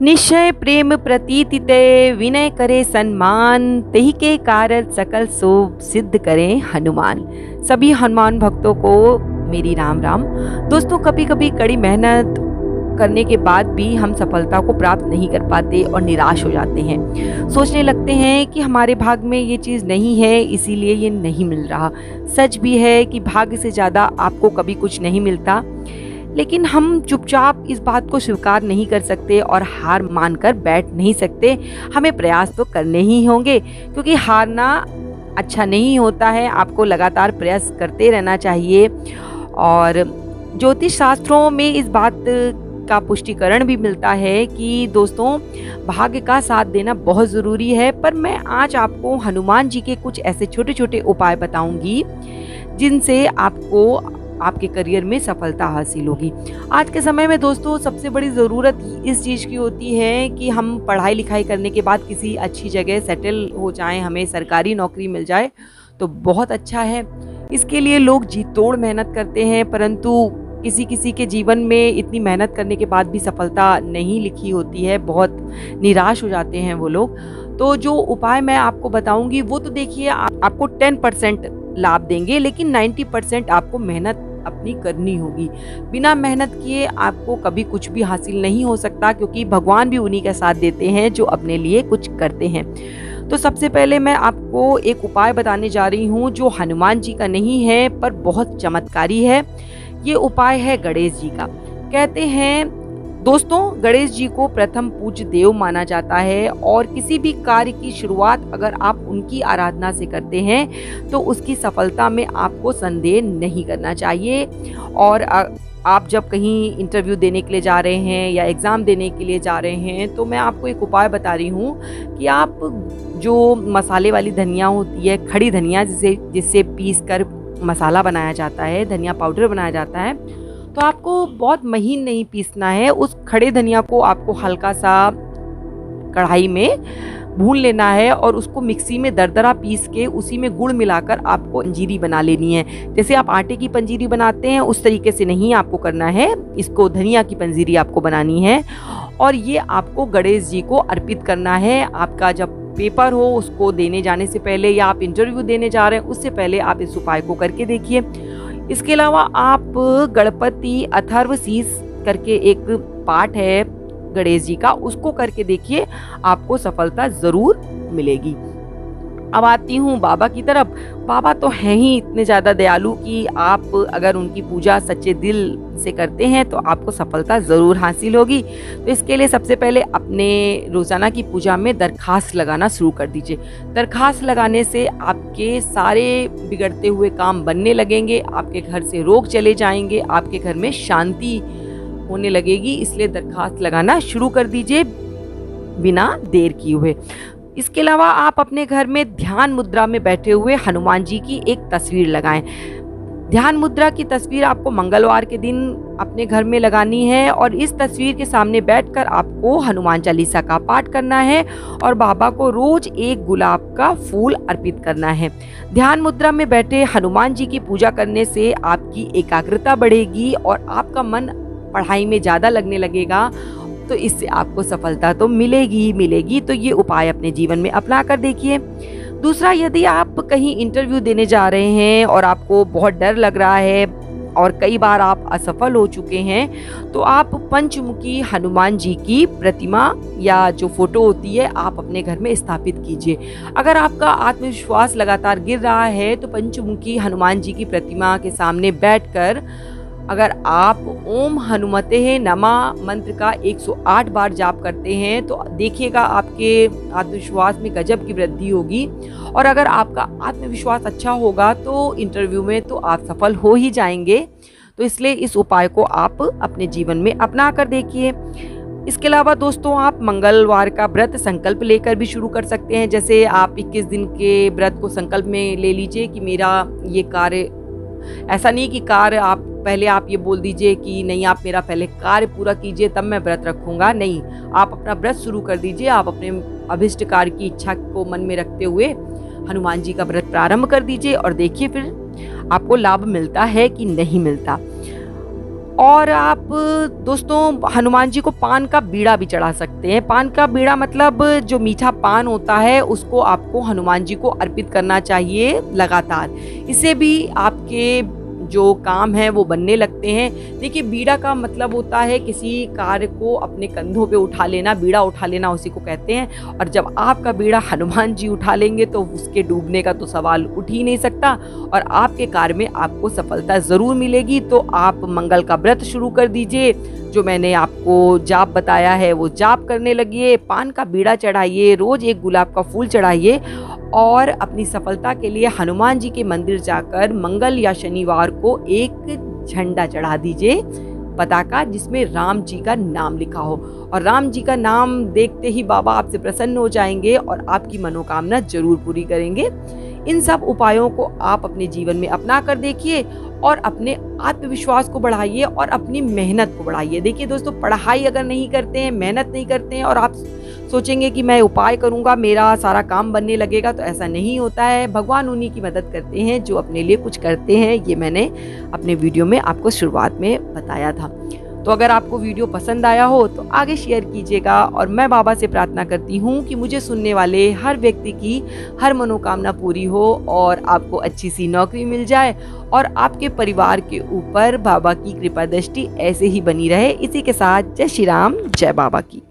निश्चय प्रेम प्रतीति ते विनय करे सम्मान, तेहि के कारण सकल शोभ सिद्ध करें हनुमान। सभी हनुमान भक्तों को मेरी राम राम। दोस्तों, कभी कभी कड़ी मेहनत करने के बाद भी हम सफलता को प्राप्त नहीं कर पाते और निराश हो जाते हैं। सोचने लगते हैं कि हमारे भाग में ये चीज़ नहीं है, इसीलिए ये नहीं मिल रहा। सच भी है कि भाग्य से ज़्यादा आपको कभी कुछ नहीं मिलता, लेकिन हम चुपचाप इस बात को स्वीकार नहीं कर सकते और हार मानकर बैठ नहीं सकते। हमें प्रयास तो करने ही होंगे, क्योंकि हारना अच्छा नहीं होता है। आपको लगातार प्रयास करते रहना चाहिए। और ज्योतिष शास्त्रों में इस बात का पुष्टिकरण भी मिलता है कि दोस्तों, भाग्य का साथ देना बहुत ज़रूरी है। पर मैं आज आपको हनुमान जी के कुछ ऐसे छोटे छोटे उपाय बताऊंगी जिनसे आपको आपके करियर में सफलता हासिल होगी। आज के समय में दोस्तों, सबसे बड़ी ज़रूरत इस चीज़ की होती है कि हम पढ़ाई लिखाई करने के बाद किसी अच्छी जगह सेटल हो जाएं, हमें सरकारी नौकरी मिल जाए तो बहुत अच्छा है। इसके लिए लोग जी तोड़ मेहनत करते हैं, परंतु किसी किसी के जीवन में इतनी मेहनत करने के बाद भी सफलता नहीं लिखी होती है, बहुत निराश हो जाते हैं वो लोग। तो जो उपाय मैं आपको बताऊंगी वो तो देखिए आपको 10% लाभ देंगे, लेकिन 90% आपको मेहनत अपनी करनी होगी। बिना मेहनत किए आपको कभी कुछ भी हासिल नहीं हो सकता, क्योंकि भगवान भी उन्हीं का साथ देते हैं जो अपने लिए कुछ करते हैं। तो सबसे पहले मैं आपको एक उपाय बताने जा रही हूँ जो हनुमान जी का नहीं है पर बहुत चमत्कारी है। ये उपाय है गणेश जी का। कहते हैं दोस्तों, गणेश जी को प्रथम पूज्य देव माना जाता है और किसी भी कार्य की शुरुआत अगर आप उनकी आराधना से करते हैं तो उसकी सफलता में आपको संदेह नहीं करना चाहिए। और आप जब कहीं इंटरव्यू देने के लिए जा रहे हैं या एग्ज़ाम देने के लिए जा रहे हैं तो मैं आपको एक उपाय बता रही हूँ कि आप जो मसाले वाली धनिया होती है, खड़ी धनिया जिससे पीस कर मसाला बनाया जाता है, धनिया पाउडर बनाया जाता है, तो आपको बहुत महीन नहीं पीसना है। उस खड़े धनिया को आपको हल्का सा कढ़ाई में भून लेना है और उसको मिक्सी में दरदरा पीस के उसी में गुड़ मिलाकर आपको पंजीरी बना लेनी है। जैसे आप आटे की पंजीरी बनाते हैं उस तरीके से नहीं आपको करना है, इसको धनिया की पंजीरी आपको बनानी है। और ये आपको गणेश जी को अर्पित करना है। आपका जब पेपर हो उसको देने जाने से पहले या आप इंटरव्यू देने जा रहे हैं उससे पहले आप इस उपाय को करके देखिए। इसके अलावा आप गणपति अथर्वशीष करके एक पाठ है गणेश जी का, उसको करके देखिए, आपको सफलता ज़रूर मिलेगी। अब आती हूँ बाबा की तरफ। बाबा तो हैं ही इतने ज़्यादा दयालु कि आप अगर उनकी पूजा सच्चे दिल से करते हैं तो आपको सफलता ज़रूर हासिल होगी। तो इसके लिए सबसे पहले अपने रोज़ाना की पूजा में दरखास्त लगाना शुरू कर दीजिए। दरखास्त लगाने से आपके सारे बिगड़ते हुए काम बनने लगेंगे, आपके घर से रोग चले जाएंगे, आपके घर में शांति होने लगेगी। इसलिए दरखास्त लगाना शुरू कर दीजिए बिना देर किए हुए। इसके अलावा आप अपने घर में ध्यान मुद्रा में बैठे हुए हनुमान जी की एक तस्वीर लगाएं। ध्यान मुद्रा की तस्वीर आपको मंगलवार के दिन अपने घर में लगानी है और इस तस्वीर के सामने बैठकर आपको हनुमान चालीसा का पाठ करना है और बाबा को रोज एक गुलाब का फूल अर्पित करना है। ध्यान मुद्रा में बैठे हनुमान जी की पूजा करने से आपकी एकाग्रता बढ़ेगी और आपका मन पढ़ाई में ज़्यादा लगने लगेगा, तो इससे आपको सफलता तो मिलेगी ही मिलेगी। तो ये उपाय अपने जीवन में अपना कर देखिए। दूसरा, यदि आप कहीं इंटरव्यू देने जा रहे हैं और आपको बहुत डर लग रहा है और कई बार आप असफल हो चुके हैं, तो आप पंचमुखी हनुमान जी की प्रतिमा या जो फोटो होती है आप अपने घर में स्थापित कीजिए। अगर आपका आत्मविश्वास लगातार गिर रहा है तो पंचमुखी हनुमान जी की प्रतिमा के सामने बैठकर अगर आप ओम हनुमते नमः मंत्र का 108 बार जाप करते हैं तो देखिएगा आपके आत्मविश्वास में गजब की वृद्धि होगी। और अगर आपका आत्मविश्वास अच्छा होगा तो इंटरव्यू में तो आप सफल हो ही जाएंगे। तो इसलिए इस उपाय को आप अपने जीवन में अपना कर देखिए। इसके अलावा दोस्तों, आप मंगलवार का व्रत संकल्प लेकर भी शुरू कर सकते हैं। जैसे आप 21 दिन के व्रत को संकल्प में ले लीजिए कि मेरा ये कार्य, ऐसा नहीं कि कार्य आप ये बोल दीजिए कि नहीं आप मेरा पहले कार्य पूरा कीजिए तब मैं व्रत रखूंगा। नहीं, आप अपना व्रत शुरू कर दीजिए। आप अपने अभिष्ट कार्य की इच्छा को मन में रखते हुए हनुमान जी का व्रत प्रारंभ कर दीजिए और देखिए फिर आपको लाभ मिलता है कि नहीं मिलता। और आप दोस्तों हनुमान जी को पान का बीड़ा भी चढ़ा सकते हैं। पान का बीड़ा मतलब जो मीठा पान होता है उसको आपको हनुमान जी को अर्पित करना चाहिए लगातार। इससे भी आपके जो काम है वो बनने लगते हैं। देखिए बीड़ा का मतलब होता है किसी कार्य को अपने कंधों पे उठा लेना, बीड़ा उठा लेना उसी को कहते हैं। और जब आपका बीड़ा हनुमान जी उठा लेंगे तो उसके डूबने का तो सवाल उठ ही नहीं सकता और आपके कार्य में आपको सफलता ज़रूर मिलेगी। तो आप मंगल का व्रत शुरू कर दीजिए, जो मैंने आपको जाप बताया है वो जाप करने लगिए, पान का बीड़ा चढ़ाइए, रोज़ एक गुलाब का फूल चढ़ाइए और अपनी सफलता के लिए हनुमान जी के मंदिर जाकर मंगल या शनिवार को एक झंडा चढ़ा दीजिए, पताका जिसमें राम जी का नाम लिखा हो। और राम जी का नाम देखते ही बाबा आपसे प्रसन्न हो जाएंगे और आपकी मनोकामना जरूर पूरी करेंगे। इन सब उपायों को आप अपने जीवन में अपना कर देखिए और अपने आत्मविश्वास को बढ़ाइए और अपनी मेहनत को बढ़ाइए। देखिए दोस्तों, पढ़ाई अगर नहीं करते हैं, मेहनत नहीं करते हैं और आप सोचेंगे कि मैं उपाय करूंगा मेरा सारा काम बनने लगेगा, तो ऐसा नहीं होता है। भगवान उन्हीं की मदद करते हैं जो अपने लिए कुछ करते हैं। ये मैंने अपने वीडियो में आपको शुरुआत में बताया था। तो अगर आपको वीडियो पसंद आया हो तो आगे शेयर कीजिएगा और मैं बाबा से प्रार्थना करती हूँ कि मुझे सुनने वाले हर व्यक्ति की हर मनोकामना पूरी हो और आपको अच्छी सी नौकरी मिल जाए और आपके परिवार के ऊपर बाबा की कृपा दृष्टि ऐसे ही बनी रहे। इसी के साथ जय श्री राम, जय बाबा की।